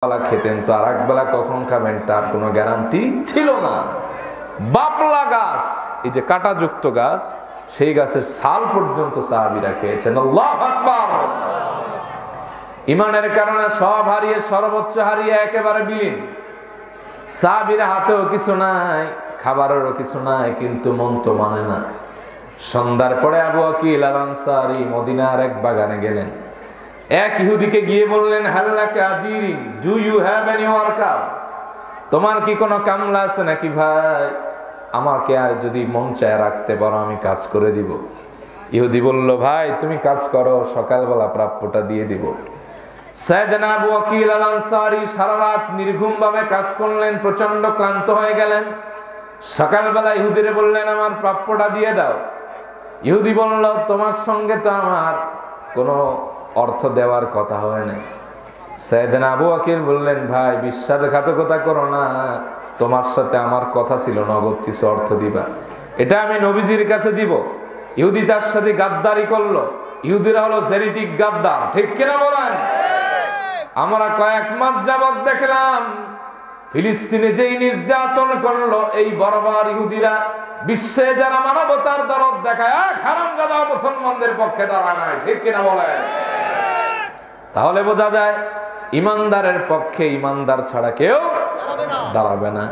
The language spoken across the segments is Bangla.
বেলা খেতেন তো আর এক বেলা কখন খাবেন তার কোনো গ্যারান্টি ছিল না। বাবলা গাছ, এই যে কাঁটাযুক্ত গাছ, সেই গাছের ছাল পর্যন্ত সাহাবীরা খেয়েছেন। আল্লাহু আকবার। ইমানের কারণে সব হারিয়ে সর্বোচ্চ হারিয়ে একেবারে বিলীন। সাহাবীরা হাতেও কিছু নাই, খাবারেরও কিছু নাই, কিন্তু মন তো মানে না। সন্ধ্যার পরে আবু আকিল আল আনসারী মদিনার এক বাগানে গেলেন। এক ইহুদিকে গিয়ে বললেন, হাল্লাকা আজিরিন, do you have any worker? তোমার কি কোনো কামলা আছে নাকি ভাই? আমাকে আর যদি মন চায় রাখতে পারো আমি কাজ করে দিব। ইহুদি বলল, ভাই তুমি কাজ করো, সকালবেলা প্রাপ্যটা দিয়ে দিব। সাইয়েদনা আবু আকিল আল আনসারী সারা রাত নির্ঘুম ভাবে কাজ করলেন, প্রচন্ড ক্লান্ত হয়ে গেলেন। সকালবেলা ইহুদিরে বললেন, আমার প্রাপ্যটা দিয়ে দাও। ইহুদি বলল, তোমার সঙ্গে তো আমার কোনো অর্থ দেওয়ার কথা হয় না। সাইয়েদনা আবু আকিল বললেন, ভাই বিশ্বাসঘাতকতা করো না, তোমার সাথে আমার কথা ছিল নগদ কিছু অর্থ দিবা, এটা আমি নবীজির কাছে দিব। ইহুদি তার সাথে গাদ্দারি করলো। ইহুদিরা হলো জেনেটিক গাদ্দার, ঠিক কিনা বলেন? আমরা কয়েক মাস যাবত দেখলাম ফিলিস্তিনে যেই নির্যাতন করলো এই বর্বর ইহুদিরা, বিশ্বে যারা মানবতার দরদ দেখায় হারামজাদা মুসলমানদের পক্ষে দাঁড়ায় নাই, ঠিক কিনা বলেন? তাহলে বোঝা যায় ইমানদারের পক্ষে ইমানদার ছাড়া কেউ দাঁড়াবে না।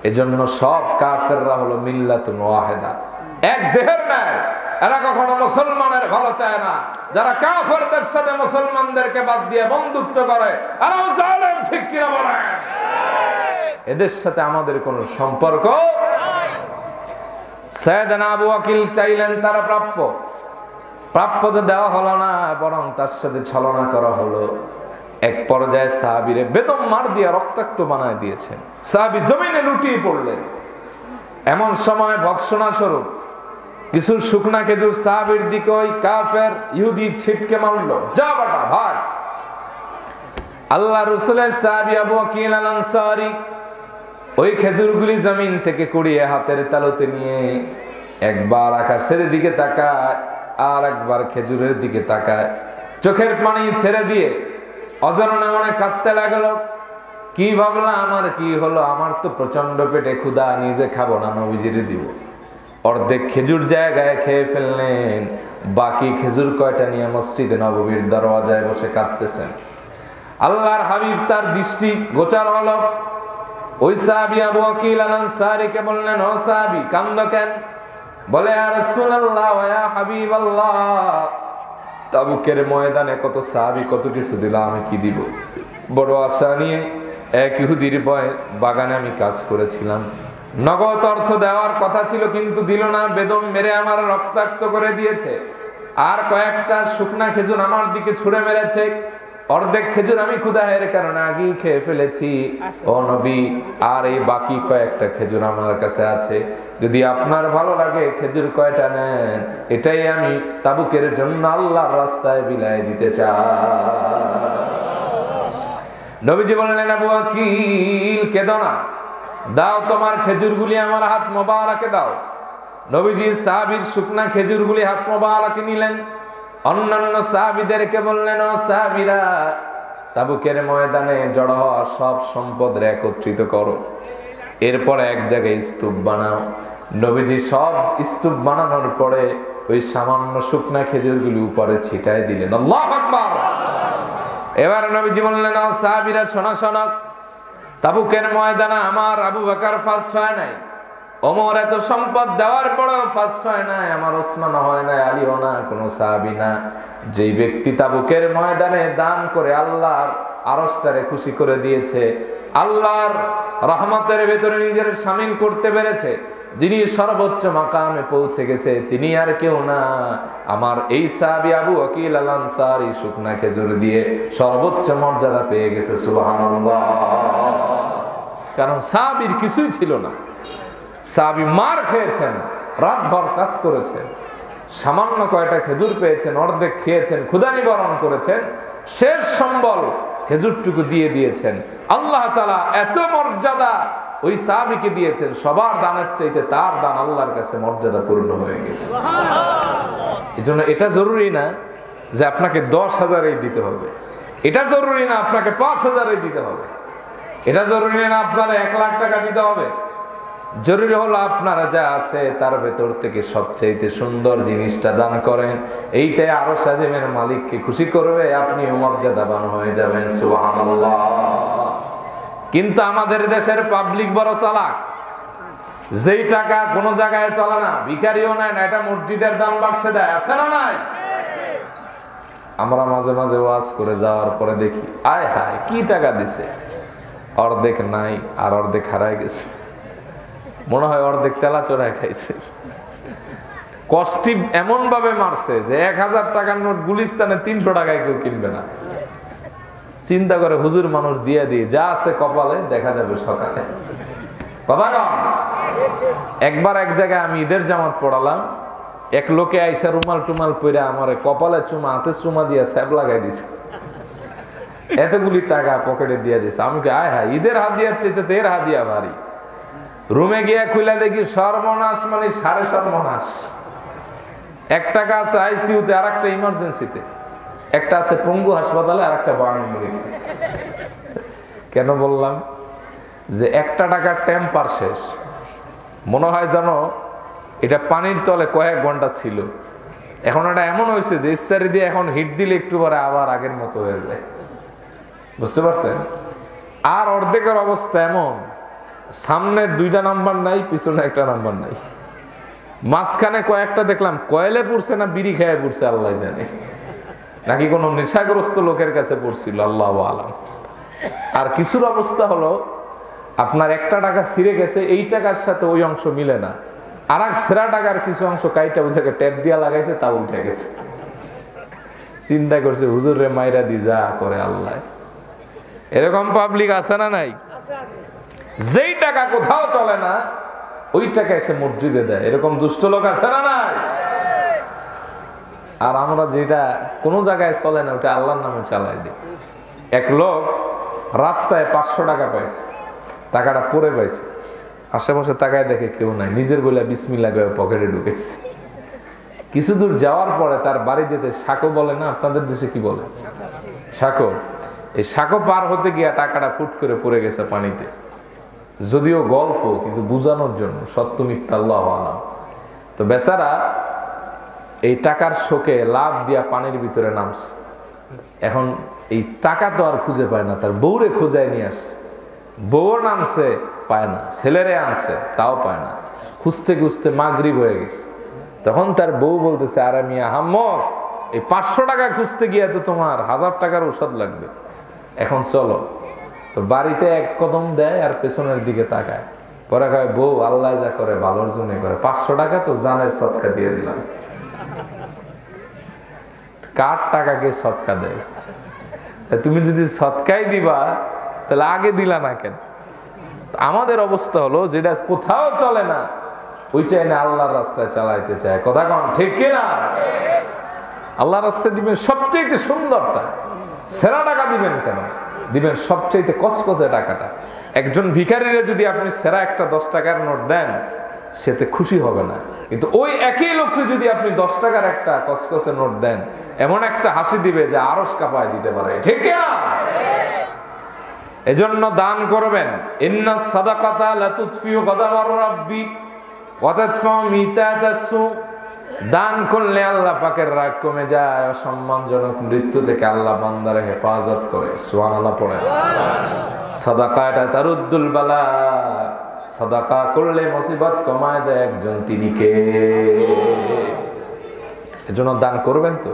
এজন্য সব কাফেররা হলো মিল্লাতুন ওয়াহিদা, এক দেহের ন্যায়। এরা কখনো মুসলমানের ভালো চায় না। যারা কাফেরদের সাথে মুসলমানদেরকে বাদ দিয়ে বন্ধুত্ব করে এরাও জালেম, ঠিক কিনা বলেন? এদের সাথে আমাদের কোনো সম্পর্ক নাই। সাইয়েদনা আবু আকিল চাইলেন তারা প্রাপ্য তো দেওয়া হলো না, বরং তার সাথে ছলনা করা হলো। এক পর্যায়ে সাহাবীরে বেদম মার দিয়ে রক্তাক্ত বানায় দিয়েছেন। সাহাবী জমিনে লুটিয়ে পড়লেন। এমন সময় ভৎসনা স্বরূপ কিছু শুকনা খেজুর সাহাবীর দিকে ওই কাফের ইহুদি ছিটকে মারলো, যা বাটা ভাগ। আল্লাহ রাসূলের সাহাবী আবু আকিল আল আনসারী ওই খেজুরগুলি জমিন থেকে কুড়িয়ে হাতের তালুতে নিয়ে একবার আকাশের দিকে তাকায়, আর একবার খেজুরের দিকে তাকায়, চোখের পানি ছেড়ে দিয়ে অজানা মনে কাঁদতে লাগলো। কি ভাবলা, আমার কি হলো? আমার তো প্রচন্ড পেটে ক্ষুধা, নিজে খাবো না, নবীজিরে দিব। অর্ধেক খেজুর জায়গায় খেয়ে ফেললেন, বাকি খেজুর কয়টা নিয়ে মসজিদে নববীর দরওয়াজায় বসে কাঁদতেছেন। আল্লাহর হাবিব তার দৃষ্টি গোচর হলো। ওই সাহাবী আবু আকিল আল আনসারীকে বললেন, ও সাহাবী কান্দো কেন? বলে, ইয়া রাসূলুল্লাহ ওয়া ইয়া হাবিবাল্লাহ, তাবুকের ময়দানে কত সাহাবী কত কিছু দিল, আমি কি দিব? বড় আশা নিয়ে এক ইহুদির বাগানে আমি কাজ করেছিলাম, নগদ অর্থ দেওয়ার কথা ছিল কিন্তু দিল না, বেদম মেরে আমার রক্তাক্ত করে দিয়েছে। আর কয়েকটা শুকনা খেজুর আমার দিকে ছুঁড়ে মেরেছে, অর্ধেক খেজুর আমি ক্ষুধাহের কারণে আগেই খেয়ে ফেলেছি। ও নবী, আর এই বাকি কয়েকটা খেজুর আমার কাছে আছে, যদি আপনার ভালো লাগে খেজুর কয়টা নেন, এটাই আমি তাবুকের জন্য আল্লাহর রাস্তায় বিলাই দিতে চাই। নবীজি বললেন, আবু আকিল কেঁদো না, দাও তোমার খেজুরগুলি আমার হাত মোবারকে দাও। নবীজি সাহাবীর শুকনা খেজুরগুলি হাত মোবারকে নিলেন। অন্যান্য সাহাবীদেরকে বললেন, ও সাহাবীরা, তাবুকের ময়দানে জড়ো হওয়া সব সম্পদ একত্রিত করো, এরপর এক জায়গায় স্তূপ বানাও। নবীজি সব স্তূপ বানানোর পরে ওই সামান্য শুকনা খেজুরগুলি উপরে ছিটায় দিলেন। আল্লাহু আকবার। এবার নবীজি বললেন, ও সাহাবীরা শোনো শোনো, তাবুকের ময়দানে আমার আবু বকর ফার্স্ট হয় নাই, ওমর এত সম্পদ দেওয়ার পরেও ফার্স্ট হয় নাই, আমার ওসমান হয় নাই, আলীও না, কোনো সাহাবী না। যেই ব্যক্তি তাবুকের ময়দানে দান করে আল্লাহর আরশটারে খুশি করে দিয়েছে, আল্লাহর রহমতের ভেতরে নিজের শামিল করতে পেরেছে, যিনি সর্বোচ্চ মাকামে পৌঁছে গেছে, তিনি আর কেউ না, আমার এই সাহাবী আবু আকিল আল আনসারী শুকনা খেজুর দিয়ে সর্বোচ্চ মর্যাদা পেয়ে গেছে। সুবহানাল্লাহ। কারণ সাহাবীর কিছুই ছিল না, সাহাবী মার খেয়েছেন, রাতভর কাজ করেছেন, সামান্য কয়টা খেজুর পেয়েছেন, অর্ধেক খেয়েছেন, ক্ষুধা নিবারণ করেছেন, শেষ সম্বল খেজুরটুকু দিয়ে দিয়েছেন। আল্লাহ তাআলা এত মর্যাদা ওই সাহাবীকে দিয়েছেন, সবার দানের চাইতে তার দান আল্লাহর কাছে মর্যাদা পূর্ণ হয়ে গেছে। এজন্য এটা জরুরি না যে আপনাকে 10,000 দিতে হবে, এটা জরুরি না আপনাকে 5,000 দিতে হবে, এটা জরুরি না আপনার 1 লাখ টাকা দিতে হবে। জরুরি হলো আপনারা যা আছে তার ভেতর থেকে সবচাইতে সুন্দর জিনিসটা দান করেন। এইটাই আরো সাজেমের মালিককে খুশি করবে, আপনি মর্যাদাবান হয়ে যাবেন। সুবহানাল্লাহ। কিন্তু আমাদের দেশের পাবলিক বড় চালাক, যেই টাকা কোনো জায়গায় চলে না, ভিখারিও নেয় না, এটা মসজিদের দান বাক্সে দেয়, আছে না নাই? আমরা মাঝে মাঝে ওয়াজ করে যাওয়ার পরে দেখি, আয় হায় কি টাকা দিছে, অর্ধেক নাই আর অর্ধেক হারায় গেছে। মনে হয় অর্ধেক তেলা চড়ায় খাইছে। কষ্টি এমন ভাবে মারছে যে 1000 টাকার নোট গুলিস্তানে 300 টাকায় কেউ কিনবে না। চিন্তা করে হুজুর মানুষ দিয়ে দিয়ে যা আছে কপালে দেখা যাবে সকালে। কথা কম। একবার এক জায়গায় আমি ঈদের জামাত পড়ালাম, এক লোকে আইসা রুমাল টুমাল পরে আমার কপালে চুমা, হাতে চুমা দিয়ে স্যাপ লাগাই দিছে, এতগুলি টাকা পকেটে দিয়ে দিছে। আমি কি আয় হায়, ঈদের হাদিয়ার চাইতে তো এর হাদিয়া ভারী। রুমে গিয়ে খুলে দেখি সর্বনাশ, মানে 7.5 সর্বনাশ। 1 টাকা আছে আইসিইউতে, আর একটা ইমার্জেন্সিতে, একটা আছে পঙ্গু হাসপাতালে, আর একটা বার্নমুরিতে। কেন বললাম যে 1 টাকার টেম্পার শেষ, মনে হয় জানো এটা পানির তলে কয়েক ঘন্টা ছিল। এখন এটা এমন হয়েছে যে ইস্তারি দিয়ে এখন হিট দিলে একটু পরে আবার আগের মতো হয়ে যায়, বুঝতে পারছেন? আর অর্ধেকের অবস্থা এমন, সামনের 2টা নাম্বার নাই, পিছনে 1টা নাম্বার নাই, মাঝখানে কয়েকটা দেখলাম কয়েলে পড়ছে না বিড়ি খেয়ে পড়ছে আল্লাহ জানে, নাকি কোনো নেশাগ্রস্ত লোকের কাছে পড়ছিল, আল্লাহু আলাম। আর কিছুর অবস্থা হলো আপনার 1টা টাকা ছিঁড়ে গেছে, এই টাকার সাথে ওই অংশ মিলে না, আর এক সেরা টাকার কিছু অংশ কাইটা বুঝাকে ট্যাপ দিয়া লাগাইছে, তা উঠে গেছে। চিন্তা করছে হুজুর রে মাইরা দি যা করে আল্লাহ। এরকম পাবলিক আছে না নাই? যেই টাকা কোথাও চলে না ওই টাকা এসে মসজিদে দেয়, এরকম দুষ্ট লোক আছে না নাই? আর আমরা যেটা কোনো জায়গায় চলে না ওটা আল্লাহর নামে চালাই দিই। এক লোক রাস্তায় 500 টাকা পাইছে, টাকাটা পরে পাইছে, আশেপাশে তাকায় দেখে কেউ নাই, নিজের বলে বিসমিল্লাহ করে পকেটে ঢুকেছে। কিছু দূর যাওয়ার পরে তার বাড়ি যেতে সাঁকো বলে না, আপনাদের দেশে কি বলে? সাঁকো। এই সাঁকো পার হতে গিয়া টাকাটা ফুট করে পড়ে গেছে পানিতে। যদিও গল্প, কিন্তু বুঝানোর জন্য, সত্য মিথ্যা আল্লাহু আলাম। তো বেচারা এই টাকার শোকে লাভ দিয়া পানির ভিতরে নামছে। এখন এই টাকা তো আর খুঁজে পায় না, তার বউরে খোঁজায় নিয়ে আসছে। বউও নামছে, পায় না, ছেলেরে আনছে, তাও পায় না। খুঁজতে খুঁজতে মাগরিব হয়ে গেছে। তখন তার বউ বলতেছে, আরে মিয়া হাম্মক, এই 500 টাকা খুঁজতে গিয়ে তো তোমার 1000 টাকার ঔষধ লাগবে, এখন চলো। তো বাড়িতে 1 কদম দেয় আর পেছনের দিকে তাকায়, পরে কয় বউ আল্লাহ যা করে ভালোর জন্য করে, 500 টাকা তো জানের সদকা দিয়ে দিলাম। কার টাকাকে সদকা দেয়? তুমি যদি সদকাই দিবা তাহলে আগে দিলা না কেন? আমাদের অবস্থা হলো যেটা কোথাও চলে না ওইটা এনে আল্লাহর রাস্তায় চালাইতে চায়। কথা কম ঠিক কিনা? আল্লাহর রাস্তায় দিবেন সবচেয়ে সুন্দরটা, সেরা টাকা দিবেন কেন? দিবেন সবচেয়ে কসকসে টাকাটা। একজন ভিখারিরে যদি আপনি সেরা একটা 10 টাকার নোট দেন, সেতে খুশি হবে না। কিন্তু ওই একই লোককে যদি আপনি 10 টাকার একটা কসকসে নোট দেন, এমন একটা হাসি দিবে যে আরশ কাঁপায় দিতে পারে। ঠিক না? এজন্য দান করবেন। ইন্নাস সাদাকাতা লা তুতফিউ গাদাবার রাব্বি ওয়া তাদফাউ মিতাতাসু। দান করলে আল্লাহ পাকের রাগ কমে যায়, অসম্মানজনক মৃত্যু থেকে আল্লাহ বান্দার হেফাজত করে। সুবহানাল্লাহ পড়ে। সাদাকাটা তারুদ্দুল বালা, সাদাকা করলে মুসিবত কমায় দেয় একজন, তিনি কে? এজন্য দান করবেন তো।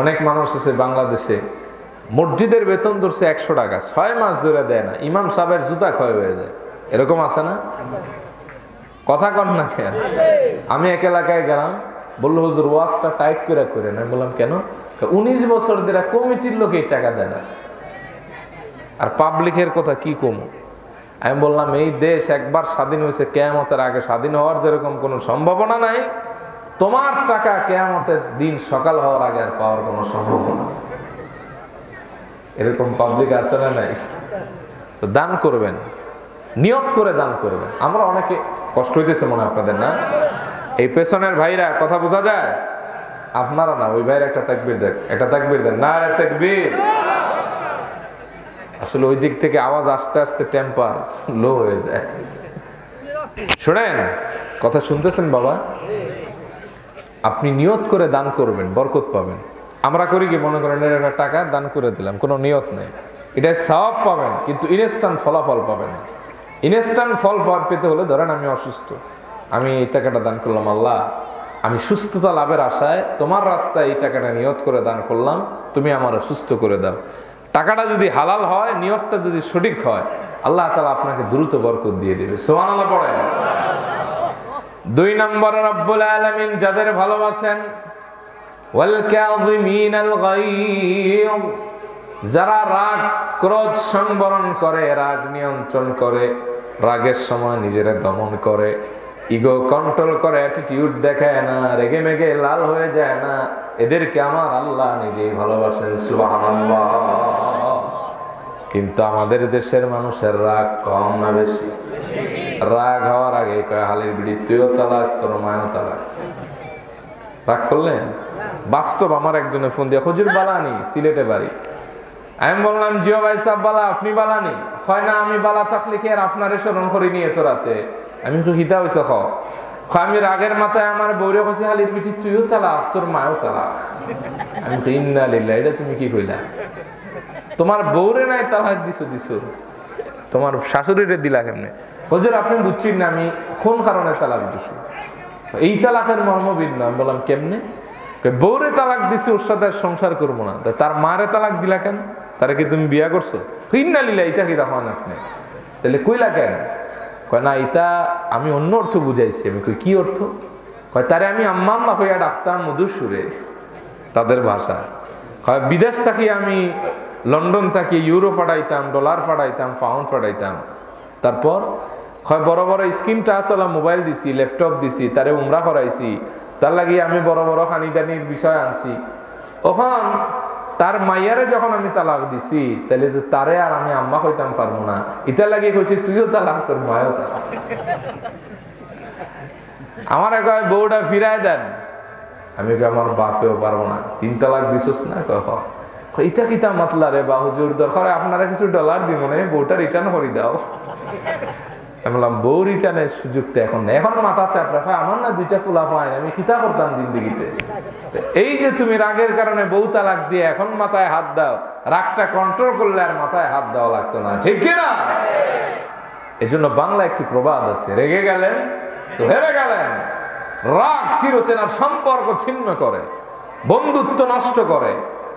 অনেক মানুষ আছে বাংলাদেশে মসজিদের বেতন ধরছে 100 টাকা, 6 মাস ধরে দেয় না, ইমাম সাহেবের জুতা ক্ষয় হয়ে যায়, এরকম আছে না? কথা কন না কেন? আমি এক এলাকায় গেলাম, বললো হুজুর ওয়াজটা টাইট করে করেন। আমি বললাম কেন? 19 বছর ধরে কমিটির লোক এই টাকা দেয় না, আর পাবলিকের কথা কি কম। আমি বললাম এই দেশ একবার স্বাধীন হয়েছে, কিয়ামতের আগে স্বাধীন হওয়ার যেরকম কোনো সম্ভাবনা নাই, তোমার টাকা কিয়ামতের দিন সকাল হওয়ার আগে আর পাওয়ার কোনো সম্ভাবনা। এরকম পাবলিক আছে না নাই? তো দান করবেন, নিয়ত করে দান করবেন। আমরা অনেকে কষ্ট হইতেছে মনে আপনাদের না? এই পেছনের ভাইরা কথা বোঝা যায়? আপনারা না, ওই ভাইয়ের একটা তাকবীর দেন, একটা তাকবীর দেন, নারে তাকবীর। আসলে ওই দিক থেকে আওয়াজ আস্তে আস্তে টেম্পার লো হয়ে যায়। শোনেন, কথা শুনতেছেন বাবা? আপনি নিয়ত করে দান করবেন, বরকত পাবেন। আমরা করি কি, মনে করেন একটা টাকা দান করে দিলাম, কোনো নিয়ত নেই, এটা সওয়াব পাবেন কিন্তু ইনস্ট্যান্ট ফলাফল পাবেন। ইনস্ট্যান্ট ফল পেতে হলে ধরেন আমি অসুস্থ, আমি এই টাকাটা দান করলাম, আল্লাহ আমি সুস্থতা লাভের আশায় তোমার রাস্তায় এই টাকাটা নিয়ত করে দান করলাম, তুমি আমার সুস্থ করে দাও। টাকাটা যদি হালাল হয়, নিয়তটা যদি সঠিক হয়, আল্লাহ তাআলা আপনাকে দ্রুত বরকত দিয়ে দেবে। সুবহানাল্লাহ পড়েন। 2 নম্বর, রব্বুল আলামিন যাদের ভালোবাসেন, ওয়াল কাযিমিনাল গায়য, যারা রাগ ক্রোধ সংবরণ করে, রাগ নিয়ন্ত্রণ করে, রাগের সময় নিজেরা দমন করে, ইগো কন্ট্রোল করে, অ্যাটিটিউড দেখায় না, রেগে মেগে লাল হয়ে যায় না, এদেরকে আমার আল্লাহ নিজেই ভালোবাসেন। সুবহানাল্লাহ। কিন্তু আমাদের দেশের মানুষের রাগ কম না বেশি? রাগ হওয়ার আগে কয়, হালির বিড়ি তুইও তালাক, তোর মায়ও তালাক। রাগ করলেন? বাস্তব, আমার একজনে ফোন দিয়ে, হুজুর বালানি, সিলেটে বাড়ি। আমি বললাম, জিও ভাই সাহেব বালা, আপনি বালানি? হয় না, আমি বালা থাকলে কি আর আপনারে স্মরণ করি নিয়ে তো রাতে? আমি হিতা হয়েছে আমি রাগের মাথায় আমার বৌরে কছি, হালির বিটি তুইও তালাক, তোর মায়ও তালাক। আমি ইন্না লিল্লাহ, এটা তুমি কি কইলা? তোমার বৌরে নাই তালাক দিছো, তোমার শাশুড়িরে দিলা কেমনে? হুজুর আপনি বুঝছেন না, আমি কোন কারণে তালাক দিছি, এই তালাকের মর্ম ভিন্ন। আমি বললাম কেমনে? বৌরে তালাক দিছি, ওর সাথে সংসার করবো না। তার মারে তালাক দিলা কেন? তারা কি তুমি বিয়া করছো? ইন্না লিল্লাহ, ইটা কি দেখেন আপনি? তাহলে কইলা কেন? কয় না, এটা আমি অন্য অর্থ বুঝাইছি। আমি কই কি অর্থ? কয় তারে আমি আম্মা আম্মা হইয়া ডাকতাম মধুর সুরে, তাদের ভাষা। কয় বিদেশ থাকি আমি, লন্ডন থাকি ইউরো ফাটাইতাম, ডলার ফাটাইতাম, পাউন্ড ফাটাইতাম। তারপর হয় বড় বড় স্ক্রিনটা আসলে মোবাইল দিছি, ল্যাপটপ দিছি, তারে উমরা করাইছি, তার লাগি আমি বড় বড় খানিদানির বিষয় আনছি। ওখান তার মাইয়ারে যখন আমি তালাক দিছি, তাহলে তো তারে আর আমি আম্মা কইতাম পারবো না, ইতার লাগিয়ে কইছি তুইও তালাক, তোর মায়ও তালাক। আমার কয় বউটা ফিরায় দেন। আমি কই আমার বাপেও পারবো না, 3 তালাক দিছস না? কয় ইতা কিতা মাতলা রে বা হুজুর, দরকার আপনারা কিছু ডলার দিব না, বউটা রিটার্ন করে দাও। আমি বললাম বউ রিটার্নের সুযোগ তো এখন নেই, এখন মাথা চাপ রাখা, আমার না 2টা ফুলা পায়, আমি খিতা করতাম জিন্দিগিতে। এই যে তুমি রাগের কারণে বউ তালাক দিয়ে এখন মাথায় হাত দাও, রাগটা কন্ট্রোল করলে আর মাথায় হাত দেওয়া লাগতো না, ঠিক কিনা? এজন্য বাংলা একটি প্রবাদ আছে, রেগে গেলেন তো হেরে গেলেন। রাগ চিরচেনার সম্পর্ক ছিন্ন করে, বন্ধুত্ব নষ্ট করে,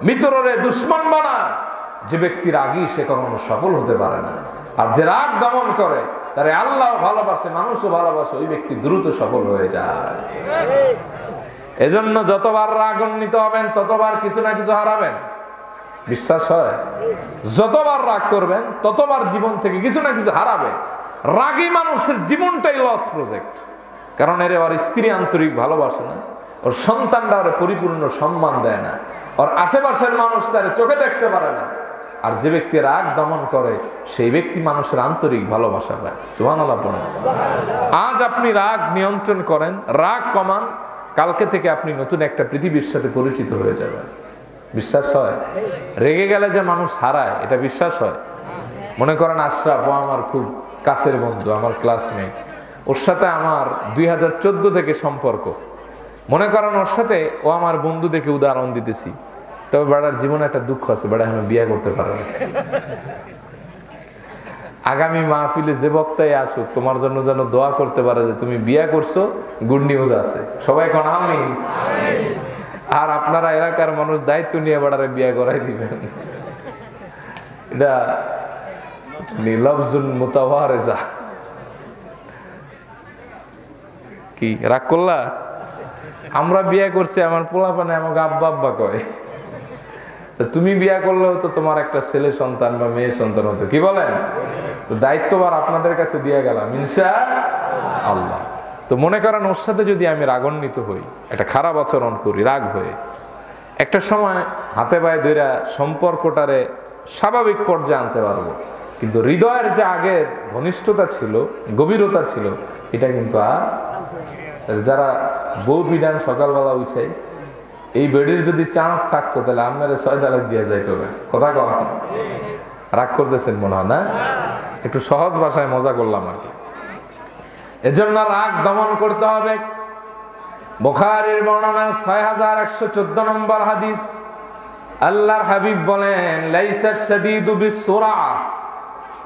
মিত্ররে দুশ্মন বানায়। যে ব্যক্তি রাগী সে কখনো সফল হতে পারে না। আর যে রাগ দমন করে, তারে আল্লাহ ভালোবাসে, মানুষও ভালোবাসে, ওই ব্যক্তি দ্রুত সফল হয়ে যায়। এজন্য যতবার রাগান্বিত হবেন, ততবার কিছু না কিছু হারাবেন। বিশ্বাস হয়? যতবার রাগ করবেন, ততবার জীবন থেকে কিছু না কিছু হারাবে। রাগী মানুষের জীবনটাই লস প্রজেক্ট। কারণ এর ওর স্ত্রী আন্তরিক ভালোবাসে না, ওর সন্তানরা ওর পরিপূর্ণ সম্মান দেয় না, ওর আশেপাশের মানুষ তার চোখে দেখতে পারে না। আর যে ব্যক্তি রাগ দমন করে, সেই ব্যক্তি মানুষের আন্তরিক ভালোবাসা পায়। সুবহানাল্লাহ পড়েন। আজ আপনি রাগ নিয়ন্ত্রণ করেন, রাগ কমান, কালকে থেকে আপনি নতুন একটা পৃথিবীর সাথে পরিচিত হয়ে যাবেন। বিশ্বাস হয়? রেগে গেলে যে মানুষ হারায়, এটা বিশ্বাস হয়? মনে করেন আশরাফ, ও আমার খুব কাছের বন্ধু, আমার ক্লাসমেট, ওর সাথে আমার 2014 থেকে সম্পর্ক। মনে করেন ওর সাথে ও আমার বন্ধু দেখে উদাহরণ দিতেছি, তবে বেড়ার জীবনে একটা দুঃখ আছে, বেড়া এখন বিয়ে করতে পারে না। আগামী মাহফিলে যে বক্তাই আসুক, তোমার জন্য যেন দোয়া করতে পারে যে তুমি বিয়ে করছো, গুড নিউজ আছে। সবাই কোন আমিন। আর আপনারা এলাকার মানুষ দায়িত্ব নিয়ে বেড়ারে বিয়ে করাই দিবেন। এটা লফজুল মুতাওয়ারিজা। কি রাগ করলা? আমরা বিয়ে করছি, আমার পোলাপানে আমাকে আব্বা আব্বা কয়। তুমি বিয়ে করলেও তো তোমার একটা ছেলে সন্তান বা মেয়ে সন্তান হতো, কি বলেন? তো দায়িত্ববার আপনাদের কাছে দিয়ে গেলাম ইনশাআল্লাহ। তো মনে করেন ওর সাথে যদি আমি রাগান্বিত হই, একটা খারাপ আচরণ করি রাগ হয়ে, একটা সময় হাতে পায়ে ধরে সম্পর্কটারে স্বাভাবিক পর্যায়ে আনতে পারবো, কিন্তু হৃদয়ের যে আগের ঘনিষ্ঠতা ছিল, গভীরতা ছিল, এটা কিন্তু আর। যারা বউ পিডান সকালবেলা উঠে, এই বেডির যদি চান্স থাকতো তাহলে আপনারা 6 তালাক দিয়ে যাইতো। কথা কখন রাগ করতেছেন মনে হয় না? একটু সহজ ভাষায় মজা করলাম আর কি। এজন্য রাগ দমন করতে হবে। বুখারীর বর্ণনা 6114 নম্বর হাদিস। আল্লাহর হাবিব বলেন, লাইসা শাদীদু বিসসুরা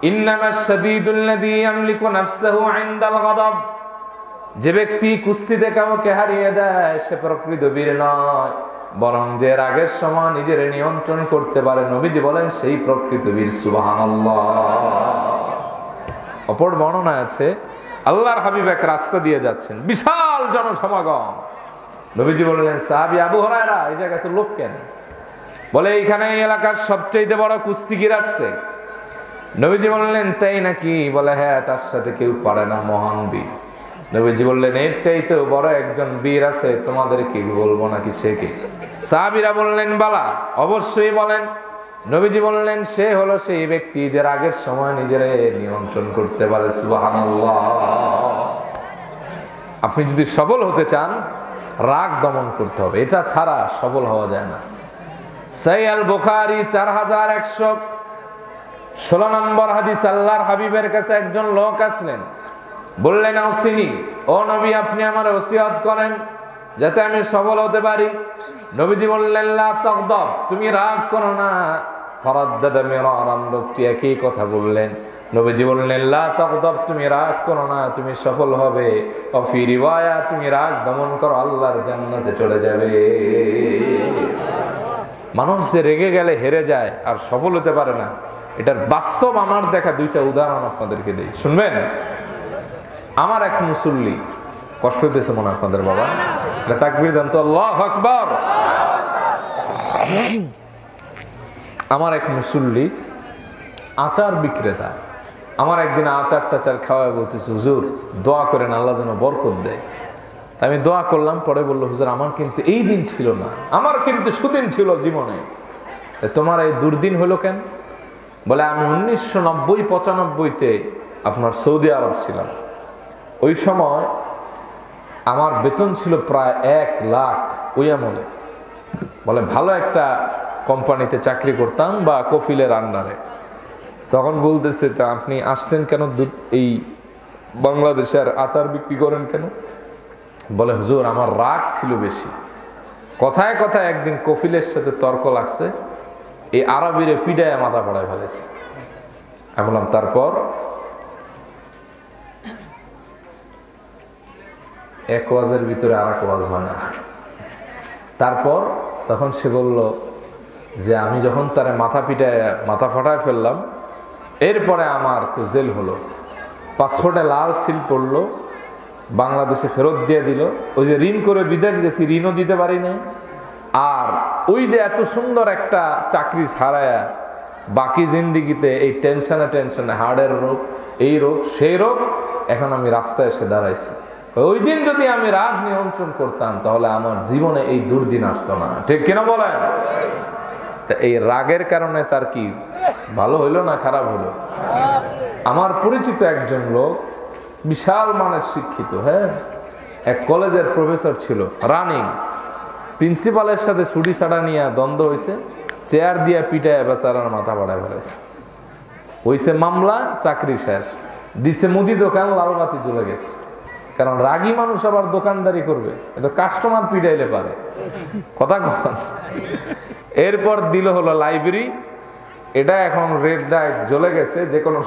ইন্নামাশ শাদীদুল্লাযী ইয়ামলিকু নাফসাহু ইনদাল গাদাব। যে ব্যক্তি কুস্তিতে কাউকে হারিয়ে দেয় সে প্রকৃত বীর নয়, বরং যে রাগের সময় নিজের নিয়ন্ত্রণ করতে পারে, নবীজি বলেন সেই প্রকৃত বীর। সুবহানাল্লাহ। অপর বর্ণনা আছে, আল্লাহর হাবিব এক রাস্তা দিয়ে যাচ্ছেন, বিশাল জনসমাগম। নবীজি বললেন, সাহাবী আবু হুরায়রা, এই জায়গায় তো লোক কেন? বলে, এইখানে এই এলাকার সবচেয়ে বড় কুস্তিগির আসছে। নবীজি বললেন, তাই নাকি? বলে, হ্যাঁ, তার সাথে কেউ পারে না, মহান বীর। নবীজি বললেন, এর চাইতেও বড় একজন বীর আছে, তোমাদের কি বলবো নাকি? সে কি? সাহাবীরা বললেন, বালা, অবশ্যই বলেন। নবীজি বললেন, সে হলো সেই ব্যক্তি যে রাগের সময় নিজের নিয়ন্ত্রণ করতে পারে। সুবহানাল্লাহ। আপনি যদি সফল হতে চান, রাগ দমন করতে হবে, এটা ছাড়া সফল হওয়া যায় না। সহিহ আল বুখারী 4116 নম্বর হাদিস। আল্লাহর হাবিবের কাছে একজন লোক আসলেন, বললেন, আউসিনি, ও নবী, আপনি আমার ওসিয়ত করেন যাতে আমি সফল হতে পারি। নবীজি বললেন, লা তাগদাব, তুমি রাগ করো না। ফারাদ্দাদা মিরারান, লোকটি একই কথা বললেন। নবীজি বললেন, লা তাগদাব, তুমি রাগ করো না, তুমি সফল হবে। ওয়া ফি রিওয়ায়া, তুমি রাগ দমন করো, আল্লাহর জান্নাতে চলে যাবে। মানুষ যে রেগে গেলে হেরে যায় আর সফল হতে পারে না, এটার বাস্তব আমার দেখা দুইটা উদাহরণ আপনাদেরকে দেই, শুনবেন? আমার এক মুসল্লি, কষ্ট হইতেছে মনে আপনাদের বাবা? তাকবীর দেন তো, আল্লাহু আকবার। আমার এক মুসল্লি আচার বিক্রেতা, আমার একদিন আচার টাচার খাওয়ায় বলতেছে, হুজুর দোয়া করেন আল্লাহ যেন বরকত দেয়। আমি দোয়া করলাম, পরে বললো, হুজুর আমার কিন্তু এই দিন ছিল না, আমার কিন্তু সুদিন ছিল জীবনে, তোমার এই দুর্দিন হলো কেন? বলে, আমি 1990-95-তে আপনার সৌদি আরব ছিলাম। ওই সময় আমার বেতন ছিল প্রায় 1 লাখ ওই আমলে। বলে, ভালো একটা কোম্পানিতে চাকরি করতাম বা কফিলের আন্ডারে। তখন বলতেছে, তা আপনি আসলেন কেন এই বাংলাদেশে, আর আচার বিক্রি করেন কেন? বলে, হুজুর আমার রাগ ছিল বেশি, কথায় কথায় একদিন কফিলের সাথে তর্ক লাগছে, এই আরবিরে পিডায় মাথা পড়ায় ফেলেছে। আমি বললাম, তারপর? এক ওয়াজের ভিতরে আর এক ওয়াজ হয় না। তারপর তখন সে বলল যে, আমি যখন তার মাথা ফাটায় ফেললাম, এরপরে আমার তো জেল হলো, পাসপোর্টে লাল সিল পড়লো, বাংলাদেশে ফেরত দিয়ে দিল। ওই যে ঋণ করে বিদেশ গেছি, ঋণও দিতে পারি না। আর ওই যে এত সুন্দর একটা চাকরি ছাড়ায়া বাকি জিন্দিগিতে এই টেনশনে হার্টের রোগ, এই রোগ, সেই রোগ, এখন আমি রাস্তায় এসে দাঁড়াইছি। ওই দিন যদি আমি রাগ নিয়ন্ত্রণ করতাম তাহলে আমার জীবনে এই দুর্দিন আসতো না। ঠিক কিনা বলেন? তা এই রাগের কারণে তার কি ভালো হইলো না খারাপ হইলো? আমার পরিচিত একজন লোক, বিশাল মানের শিক্ষিত, হ্যাঁ, এক কলেজের প্রফেসর ছিল, রানিং প্রিন্সিপালের সাথে ছুটি ছাড়া নিয়ে দ্বন্দ্ব হয়েছে, চেয়ার দিয়ে পিটায় বেচারার মাথা বাড়ায় ফেলেছে। হইছে মামলা, চাকরি শেষ, দিছে মুদি দোকান, লালবাতি চলে গেছে। কারণ রাগী মানুষ আবার দোকানদারি করবে, এত কাস্টমার পিটাইলে পারে, কথা কন। এরপর দিল হলো লাইব্রেরি, এটা এখন রেড লাইট জ্বলে গেছে, যে কোনো